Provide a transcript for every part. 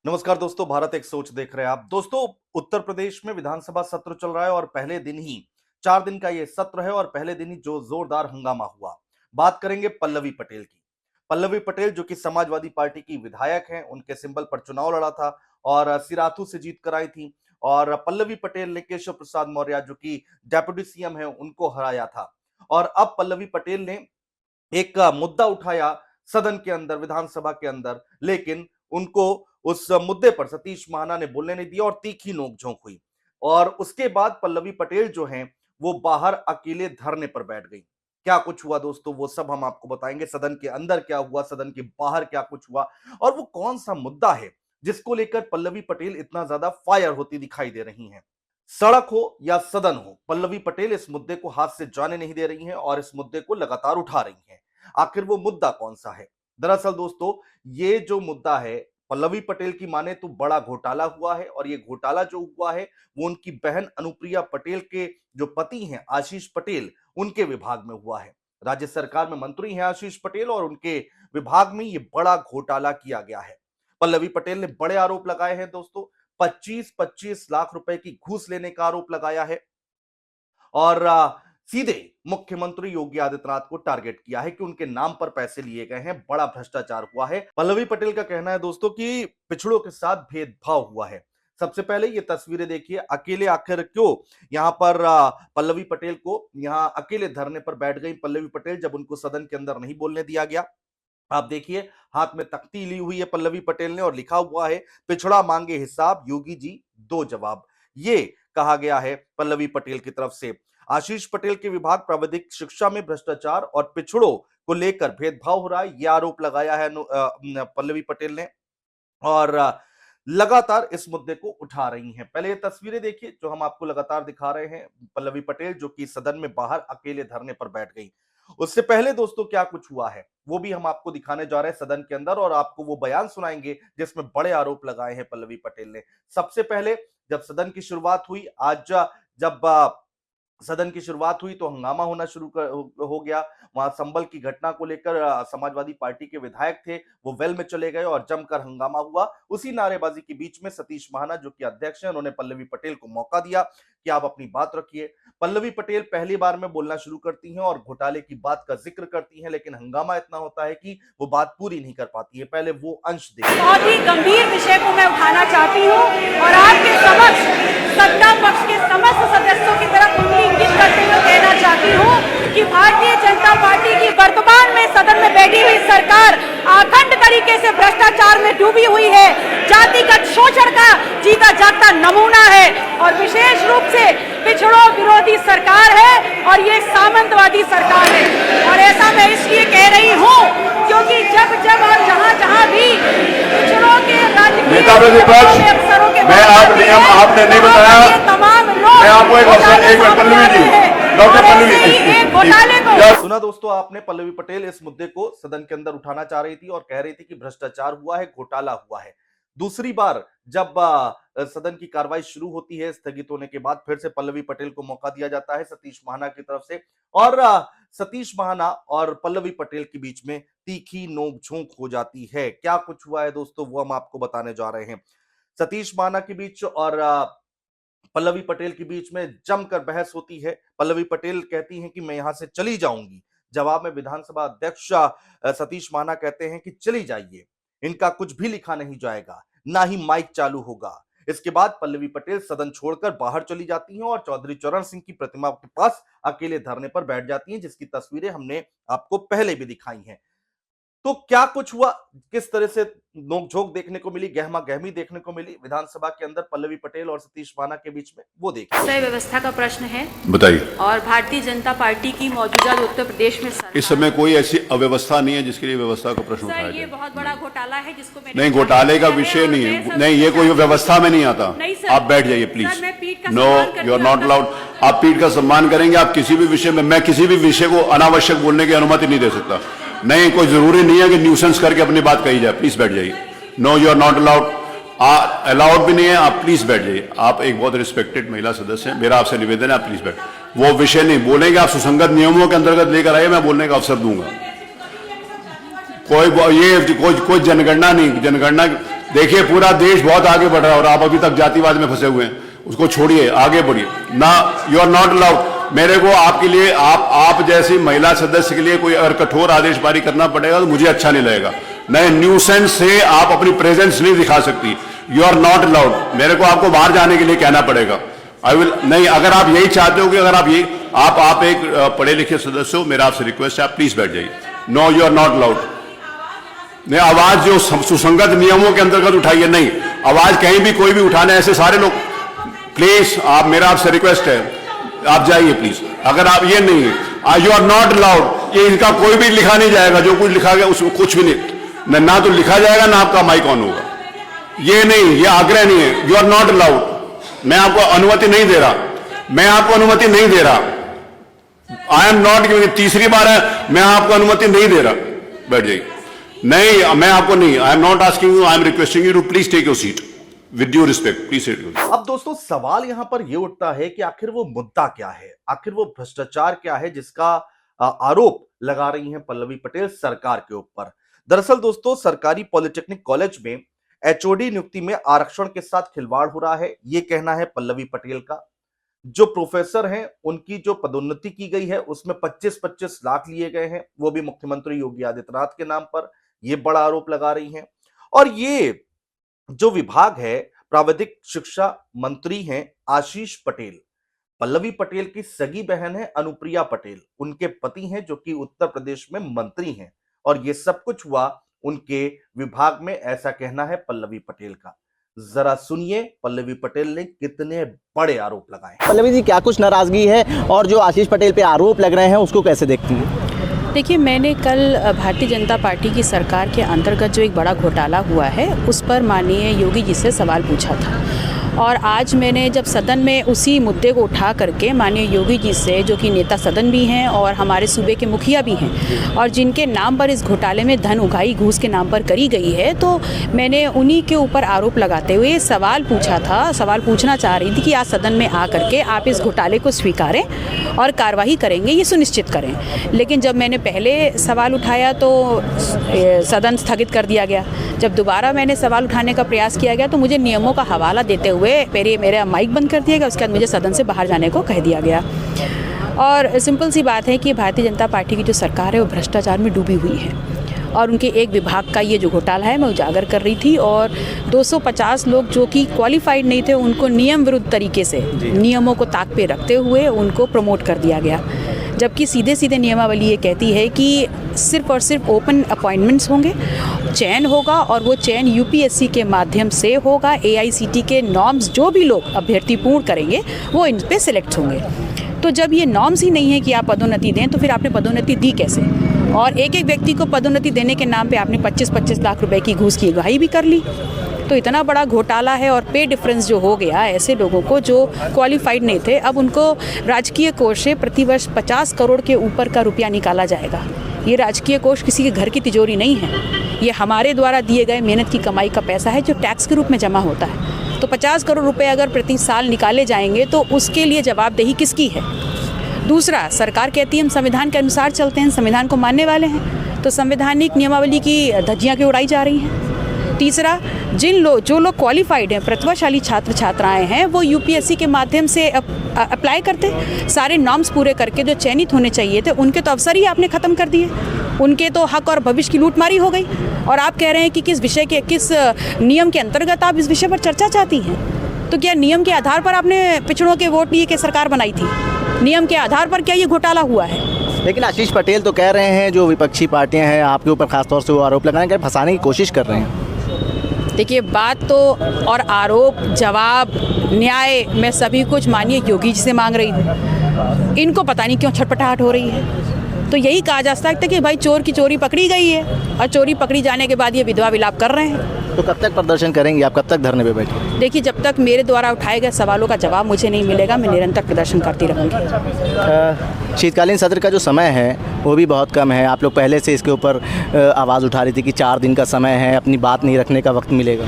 नमस्कार दोस्तों, भारत एक सोच देख रहे हैं आप। दोस्तों, उत्तर प्रदेश में विधानसभा सत्र चल रहा है और पहले दिन ही 4 दिन का ये सत्र है और पहले दिन ही जो जोरदार हंगामा हुआ। बात करेंगे पल्लवी पटेल की। पल्लवी पटेल जो कि समाजवादी पार्टी की विधायक हैं, उनके सिंबल पर चुनाव लड़ा था और सिराथू से जीत कराई थी। और पल्लवी पटेल ने केशव प्रसाद मौर्य जो कि डेप्यूटी सीएम है उनको हराया था। और अब पल्लवी पटेल ने एक मुद्दा उठाया सदन के अंदर, विधानसभा के अंदर, लेकिन उनको उस मुद्दे पर सतीश महाना ने बोलने नहीं दिया और तीखी नोकझोंक हुई। और उसके बाद पल्लवी पटेल जो हैं वो बाहर अकेले धरने पर बैठ गई। क्या कुछ हुआ दोस्तों, वो सब हम आपको बताएंगे। सदन के अंदर क्या हुआ, सदन के बाहर क्या कुछ हुआ और वो कौन सा मुद्दा है जिसको लेकर पल्लवी पटेल इतना ज्यादा फायर होती दिखाई दे रही हैं। सड़क हो या सदन हो, पल्लवी पटेल इस मुद्दे को हाथ से जाने नहीं दे रही हैं और इस मुद्दे को लगातार उठा रही हैं। आखिर वो मुद्दा कौन सा है? दरअसल दोस्तों, ये जो मुद्दा है, पल्लवी पटेल की माने तो बड़ा घोटाला हुआ है और ये घोटाला जो हुआ है वो उनकी बहन अनुप्रिया पटेल के जो पति हैं आशीष पटेल, उनके विभाग में हुआ है। राज्य सरकार में मंत्री हैं आशीष पटेल और उनके विभाग में ये बड़ा घोटाला किया गया है। पल्लवी पटेल ने बड़े आरोप लगाए हैं दोस्तों। 25-25 लाख रुपए की घूस लेने का आरोप लगाया है और सीधे मुख्यमंत्री योगी आदित्यनाथ को टारगेट किया है कि उनके नाम पर पैसे लिए गए हैं, बड़ा भ्रष्टाचार हुआ है। पल्लवी पटेल का कहना है दोस्तों कि पिछड़ों के साथ भेदभाव हुआ है। सबसे पहले ये तस्वीरें देखिए, अकेले आखिर क्यों यहां पर पल्लवी पटेल को यहां अकेले धरने पर बैठ गई पल्लवी पटेल जब उनको सदन के अंदर नहीं बोलने दिया गया। आप देखिए, हाथ में तख्ती ली हुई है पल्लवी पटेल ने और लिखा हुआ है, पिछड़ा मांगे हिसाब, योगी जी दो जवाब। ये कहा गया है पल्लवी पटेल की तरफ से। आशीष पटेल के विभाग प्राविधिक शिक्षा में भ्रष्टाचार और पिछड़ों को लेकर भेदभाव हो रहा है, यह आरोप लगाया है पल्लवी पटेल ने और लगातार इस मुद्दे को उठा रही हैं। पहले ये तस्वीरें देखिए जो हम आपको लगातार दिखा रहे हैं, पल्लवी पटेल जो कि सदन में बाहर अकेले धरने पर बैठ गई। उससे पहले दोस्तों क्या कुछ हुआ है वो भी हम आपको दिखाने जा रहे हैं सदन के अंदर और आपको वो बयान सुनाएंगे जिसमें बड़े आरोप लगाए हैं पल्लवी पटेल ने। सबसे पहले जब सदन की शुरुआत हुई, आज जब सदन की शुरुआत हुई तो हंगामा होना हो गया। वहां संबल की घटना को लेकर समाजवादी पार्टी के विधायक थे, वो वेल में चले गए और जमकर हंगामा हुआ। उसी नारेबाजी के बीच में सतीश महाना जो कि अध्यक्ष हैं, उन्होंने पल्लवी पटेल को मौका दिया कि आप अपनी बात रखिए। पल्लवी पटेल पहली बार में बोलना शुरू करती हैं और घोटाले की बात का जिक्र करती हैं, लेकिन हंगामा इतना होता है कि वो बात पूरी नहीं कर पाती है। पहले वो अंश देखिए। बहुत ही गंभीर विषय को मैं उठाना चाहती हूँ और आपके समक्ष सत्ता पक्ष के समस्त सदस्यों की तरफ उंगली इंगित करते हुए कहना चाहती हूँ कि भारतीय जनता पार्टी की वर्तमान में सदन में बैठी हुई सरकार आखंड तरीके से भ्रष्टाचार में डूबी हुई है, जातिगत शोषण का जीता जागता नमूना है और विशेष रूप से पिछड़ों विरोधी सरकार है और ये सामंतवादी सरकार है। और ऐसा मैं इसलिए कह रही हूँ क्योंकि जब जब और जहाँ भी पिछड़ों के राजनीतिक अफसरों के आपने नहीं बताया, तमाम मैं आपको एक मिनट पल्लवी जी, डॉक्टर पल्लवी। सुना दोस्तों आपने, पल्लवी पटेल इस मुद्दे को सदन के अंदर उठाना चाह रही थी और कह रही थी कि भ्रष्टाचार हुआ है, घोटाला हुआ है। दूसरी बार जब सदन की कार्रवाई शुरू होती है स्थगित होने के बाद, फिर से पल्लवी पटेल को मौका दिया जाता है सतीश महाना की तरफ से और सतीश महाना और पल्लवी पटेल के बीच में तीखी नोकझोंक हो जाती है। क्या कुछ हुआ है दोस्तों वो हम आपको बताने जा रहे हैं। सतीश महाना के बीच और पल्लवी पटेल के बीच में जमकर बहस होती है। पल्लवी पटेल कहती हैं कि मैं यहां से चली जाऊंगी। जवाब में विधानसभा अध्यक्ष सतीश महाना कहते हैं कि चली जाइए, इनका कुछ भी लिखा नहीं जाएगा, ना ही माइक चालू होगा। इसके बाद पल्लवी पटेल सदन छोड़कर बाहर चली जाती हैं और चौधरी चरण सिंह की प्रतिमा के पास अकेले धरने पर बैठ जाती हैं, जिसकी तस्वीरें हमने आपको पहले भी दिखाई हैं। तो क्या कुछ हुआ, किस तरह से नोकझोंक देखने को मिली, गहमा गहमी देखने को मिली विधानसभा के अंदर पल्लवी पटेल और सतीश महाना के बीच में, वो देखिए। सही व्यवस्था का प्रश्न है, बताइए। और भारतीय जनता पार्टी की मौजूदा उत्तर प्रदेश में इस समय कोई ऐसी अव्यवस्था नहीं है जिसके लिए व्यवस्था का प्रश्न उठाया सर, ये बहुत बड़ा घोटाला है जिसको नहीं, घोटाले का विषय नहीं है, नहीं, ये कोई व्यवस्था में नहीं आता। आप बैठ जाइए please. No, you are not allowed. आप पीठ का सम्मान करेंगे, आप किसी भी विषय में, मैं किसी भी विषय को अनावश्यक बोलने की अनुमति नहीं दे सकता। नहीं, कोई जरूरी नहीं है कि न्यूसेंस करके अपनी बात कही जाए। प्लीज बैठ जाइए। No, you are not allowed. Allowed भी नहीं है, आप प्लीज बैठ जाइए। आप एक बहुत रिस्पेक्टेड महिला सदस्य हैं, मेरा आपसे निवेदन है आप प्लीज बैठ। वो विषय नहीं बोलेंगे, आप सुसंगत नियमों के अंतर्गत लेकर आइए, मैं बोलने का अवसर दूंगा। कोई जनगणना नहीं, जनगणना देखिए पूरा देश बहुत आगे बढ़ रहा है और आप अभी तक जातिवाद में फंसे हुए हैं, उसको छोड़िए, आगे बढ़िए ना। You are not allowed. मेरे को आपके लिए, आप जैसी महिला सदस्य के लिए कोई अगर कठोर आदेश पारित करना पड़ेगा तो मुझे अच्छा नहीं लगेगा। नए न्यूसेंस से आप अपनी प्रेजेंस नहीं दिखा सकती। You are not allowed. मेरे को आपको बाहर जाने के लिए कहना पड़ेगा। आई विल नहीं। अगर आप यही चाहते हो कि अगर आप ये आप एक पढ़े लिखे सदस्य हो, मेरा आपसे रिक्वेस्ट है आप प्लीज बैठ जाइए। No, you are not allowed. नहीं, आवाज जो सुसंगत नियमों के अंतर्गत उठाइए। नहीं, आवाज कहीं भी कोई भी उठाना, ऐसे सारे लोग, प्लीज आप, मेरा आपसे रिक्वेस्ट है आप जाइए प्लीज। अगर आप ये नहीं है, यू आर नॉट अलाउड। ये इनका कोई भी लिखा नहीं जाएगा, जो कुछ लिखा गया उसमें कुछ भी नहीं, ना तो लिखा जाएगा ना आपका माइक ऑन होगा। ये नहीं, ये आग्रह नहीं है। You are not allowed. मैं आपको अनुमति नहीं दे रहा, मैं आपको अनुमति नहीं दे रहा। आई एम नॉट गिविंग। तीसरी बार है, मैं आपको अनुमति नहीं दे रहा। बैठ जाइए। नहीं, मैं आपको नहीं, I am not asking you, I am requesting you to please take your seat with due respect, please take your seat. अब दोस्तों सवाल यहां पर यह उठता है कि आखिर वो मुद्दा क्या है, आखिर वो भ्रष्टाचार क्या है जिसका आरोप लगा रही हैं पल्लवी पटेल सरकार के ऊपर। दरअसल दोस्तों सरकारी पॉलिटेक्निक कॉलेज में एचओडी नियुक्ति में आरक्षण के साथ खिलवाड़ हो रहा है, यह कहना है पल्लवी पटेल का। जो प्रोफेसर हैं उनकी जो पदोन्नति की गई है उसमें 25-25 लाख लिए गए हैं, वो भी मुख्यमंत्री योगी आदित्यनाथ के नाम पर, यह बड़ा आरोप लगा रही हैं। और ये जो विभाग है, प्राविधिक शिक्षा मंत्री हैं आशीष पटेल, पल्लवी पटेल की सगी बहन है अनुप्रिया पटेल, उनके पति हैं जो कि उत्तर प्रदेश में मंत्री हैं, और ये सब कुछ हुआ उनके विभाग में, ऐसा कहना है पल्लवी पटेल का। जरा सुनिए पल्लवी पटेल ने कितने बड़े आरोप लगाए। पल्लवी जी, क्या कुछ नाराजगी है और जो आशीष पटेल पे आरोप लग रहे हैं उसको कैसे देखती हैं? देखिए, मैंने कल भारतीय जनता पार्टी की सरकार के अंतर्गत जो एक बड़ा घोटाला हुआ है उस पर माननीय योगी जी से सवाल पूछा था, और आज मैंने जब सदन में उसी मुद्दे को उठा करके माननीय योगी जी से, जो कि नेता सदन भी हैं और हमारे सूबे के मुखिया भी हैं और जिनके नाम पर इस घोटाले में धन उगाही घूस के नाम पर करी गई है, तो मैंने उन्हीं के ऊपर आरोप लगाते हुए सवाल पूछा था। सवाल पूछना चाह रही थी कि आज सदन में आ करके आप इस घोटाले को स्वीकारें और कार्रवाई करेंगे, ये सुनिश्चित करें। लेकिन जब मैंने पहले सवाल उठाया तो सदन स्थगित कर दिया गया। जब दोबारा मैंने सवाल उठाने का प्रयास किया गया तो मुझे नियमों का हवाला देते हुए मेरा माइक बंद कर दिया गया। उसके बाद मुझे सदन से बाहर जाने को कह दिया गया। और सिंपल सी बात है कि भारतीय जनता पार्टी की जो सरकार है वो भ्रष्टाचार में डूबी हुई है, और उनके एक विभाग का ये जो घोटाला है मैं उजागर कर रही थी, और 250 लोग जो कि क्वालिफाइड नहीं थे उनको नियम विरुद्ध तरीके से, नियमों को ताक पे रखते हुए उनको प्रमोट कर दिया गया। जबकि सीधे सीधे नियमावली ये कहती है कि सिर्फ और सिर्फ ओपन अपॉइंटमेंट्स होंगे, चयन होगा, और वो चयन यूपीएससी के माध्यम से होगा। एआईसीटी के नॉर्म्स जो भी लोग अभ्यर्थी पूर्ण करेंगे वो इन पे सिलेक्ट होंगे। तो जब ये नॉर्म्स ही नहीं है कि आप पदोन्नति दें, तो फिर आपने पदोन्नति दी कैसे? और एक एक व्यक्ति को पदोन्नति देने के नाम पे आपने 25-25 लाख रुपए की घूस की उगाही भी कर ली। तो इतना बड़ा घोटाला है, और पे डिफरेंस जो हो गया ऐसे लोगों को जो क्वालिफाइड नहीं थे, अब उनको राजकीय कोष से प्रतिवर्ष 50 करोड़ के ऊपर का रुपया निकाला जाएगा। ये राजकीय कोष किसी के घर की तिजोरी नहीं है, ये हमारे द्वारा दिए गए मेहनत की कमाई का पैसा है जो टैक्स के रूप में जमा होता है। तो 50 करोड़ रुपए अगर प्रति साल निकाले जाएंगे तो उसके लिए जवाबदेही किसकी है? दूसरा, सरकार कहती है हम संविधान के अनुसार चलते हैं, संविधान को मानने वाले हैं, तो संवैधानिक नियमावली की धज्जियाँ क्यों उड़ाई जा रही हैं? तीसरा, जो लोग क्वालिफाइड हैं, प्रतिभाशाली छात्र छात्राएं हैं, वो यूपीएससी के माध्यम से अप्लाई करते, सारे नॉर्म्स पूरे करके जो चयनित होने चाहिए थे उनके तो अवसर ही आपने ख़त्म कर दिए, उनके तो हक और भविष्य की लूटमारी हो गई। और आप कह रहे हैं कि किस नियम के अंतर्गत आप इस विषय पर चर्चा चाहती हैं? तो क्या नियम के आधार पर आपने पिछड़ों के वोट लिए के सरकार बनाई थी? नियम के आधार पर क्या ये घोटाला हुआ है? लेकिन आशीष पटेल तो कह रहे हैं, जो विपक्षी पार्टियां हैं आपके ऊपर खासतौर से वो आरोप लगाने के फंसाने की कोशिश कर रहे हैं। देखिए, बात तो और आरोप, जवाब, न्याय मैं सभी कुछ माननीय योगी जी से मांग रही हूँ। इनको पता नहीं क्यों छटपटाहट हो रही है। तो यही कहा जा सकता है कि भाई चोर की चोरी पकड़ी गई है, और चोरी पकड़ी जाने के बाद ये विधवा विलाप कर रहे हैं। तो कब तक प्रदर्शन करेंगे आप, कब तक धरने पे बैठेंगे? देखिए, जब तक मेरे द्वारा उठाए गए सवालों का जवाब मुझे नहीं मिलेगा मैं निरंतर प्रदर्शन करती रहूँगी। शीतकालीन सत्र का जो समय है वो भी बहुत कम है। आप लोग पहले से इसके ऊपर आवाज़ उठा रही थी कि 4 दिन का समय है, अपनी बात नहीं रखने का वक्त मिलेगा।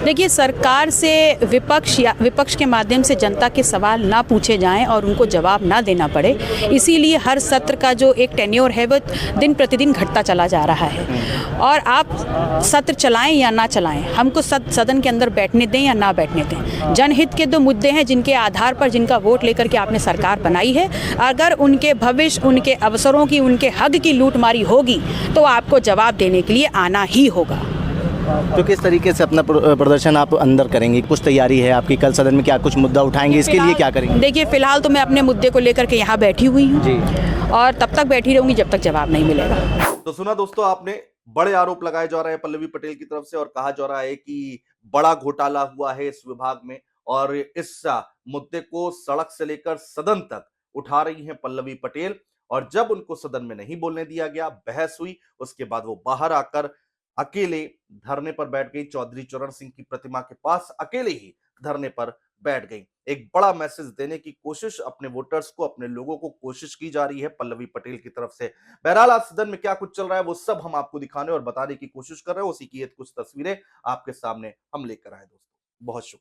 देखिए, सरकार से विपक्ष के माध्यम से जनता के सवाल ना पूछे जाएं और उनको जवाब ना देना पड़े, इसीलिए हर सत्र का जो एक टेन्योर है वो दिन प्रतिदिन घटता चला जा रहा है। और आप सत्र चलाएं या ना चलाएं, हमको सदन के अंदर बैठने दें या ना बैठने दें। जनहित के 2 मुद्दे हैं जिनके आधार पर, जिनका वोट लेकर के आपने सरकार बनाई है। अगर उनके भविष्य, उनके अवसरों की, उनके हक की लूटमारी होगी तो आपको जवाब देने के लिए आना ही होगा। तो किस तरीके से अपना प्रदर्शन आप अंदर करेंगे? कुछ तैयारी है आपकी? कल सदन में क्या कुछ मुद्दा उठाएंगे? इसके लिए क्या करेंगे? देखिए, फिलहाल तो मैं अपने मुद्दे को लेकर के यहाँ बैठी हुई हूँ जी, और तब तक बैठी रहूंगी जब तक जवाब नहीं मिलेगा। तो सुना दोस्तों आपने, बड़े आरोप लगाए जा रहे हैं पल्लवी पटेल की तरफ से और कहा जा रहा है कि बड़ा घोटाला हुआ है इस विभाग में और इस मुद्दे को सड़क से लेकर सदन तक उठा रही हैं पल्लवी पटेल। और जब उनको सदन में नहीं बोलने दिया गया, बहस हुई, उसके बाद वो बाहर आकर अकेले धरने पर बैठ गई। चौधरी चरण सिंह की प्रतिमा के पास अकेले ही धरने पर बैठ गई। एक बड़ा मैसेज देने की कोशिश अपने वोटर्स को, अपने लोगों को कोशिश की जा रही है पल्लवी पटेल की तरफ से। बहरहाल आज सदन में क्या कुछ चल रहा है वो सब हम आपको दिखाने और बताने की कोशिश कर रहे हैं। उसी की कुछ तस्वीरें आपके सामने हम लेकर आए दोस्तों। बहुत शुक्रिया।